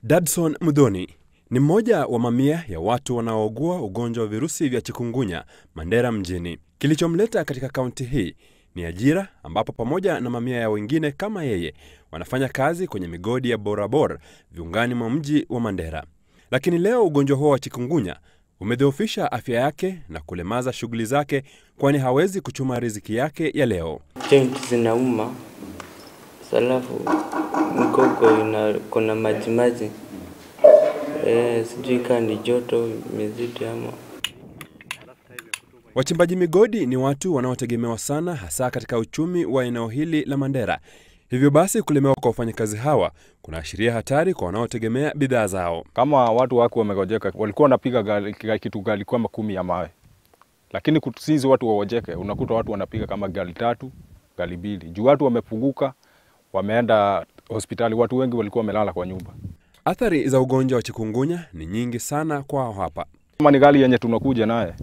Dadson Mudhoni ni mmoja wa mamia ya watu wanaougua ugonjwa wa virusi vya chikungunya Mandera mjini. Kilichomleta katika kaunti hii ni ajira, ambapo pamoja na mamia ya wengine kama yeye wanafanya kazi kwenye migodi ya Borabor viungani mwa mji wa Mandera. Lakini leo ugonjwa huo wa chikungunya umedhoofisha afya yake na kulemaza shughuli zake, kwani hawezi kuchuma riziki yake ya leo. Joint zinauma, salafu mgongo kuna majimaji. Sijui kama ni joto imezidi ama. Wachimbaji migodi ni watu wanaotegemewa sana hasa katika uchumi wa eneo hili la Mandera. Hivyo basi kulemewa kwa wafanyakazi hawa kunaashiria hatari kwa wanaotegemea bidhaa zao. Kama watu wako wamegojeka, walikuwa wanapiga kitu gali kama 10 ya mawe. Lakini sisi watu wawojeke, unakuta watu wanapiga kama gali 3, gali 2. Juu watu wamepunguka, wameenda hospitali, watu wengi walikuwa wamelala kwa nyumba. Athari za ugonjwa wa chikungunya ni nyingi sana kwao hapa. Kama ni gali yenye tunakuja naye,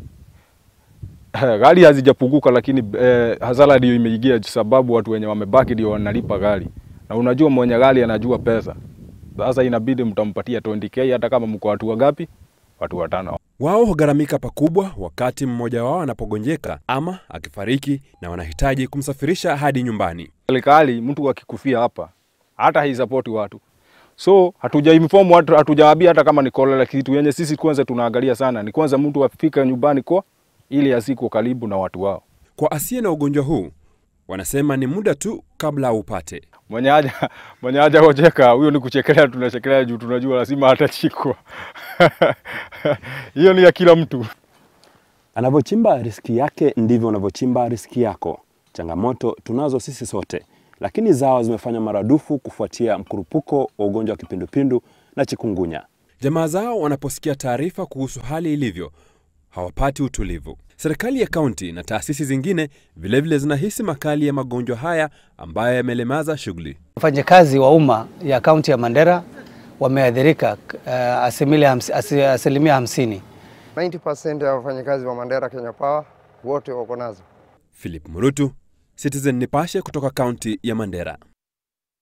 gali hazijapunguka, lakini hasara ndio imeingia sababu watu wenye wamebaki ndio wanalipa gali. Na unajua mwenye gali anajua pesa. Sasa inabidi mtampatia 20k hata kama mko watu wangapi? Watu 5. Wao hugaramika pakubwa wakati mmoja wao anapogonjeka ama akifariki na wanahitaji kumsafirisha hadi nyumbani. Serikali mtu akikufia hapa hata haisapoti watu. So hatujainform watu, hatujawaambia hata kama ni kolera. Kitu yenye sisi kwanza tunaangalia sana ni kwanza mtu afika nyumbani kwa ili asiko karibu na watu wao. Kwa asiye na ugonjwa huu wanasema ni muda tu kabla upate. Mwenye haja hojeka, huyo ni kuchekelea, tunachekelea juu tunajua lazima atachikwa. Hiyo ni ya kila mtu. Anavyochimba riski yake ndivyo unavyochimba riski yako. Changamoto tunazo sisi sote, lakini zao zimefanya maradufu kufuatia mkurupuko wa ugonjwa wa kipindupindu na chikungunya. Jamaa zao wanaposikia taarifa kuhusu hali ilivyo hawapati utulivu. Serikali ya kaunti na taasisi zingine vilevile zinahisi makali ya magonjwa haya ambayo yamelemaza shughuli. Wafanyakazi wa umma ya kaunti ya Mandera wameathirika asilimia 50. 90% ya wafanyakazi wa Mandera Kenya Power wote wako nazo. Philip Murutu, Citizen Nipashe kutoka kaunti ya Mandera.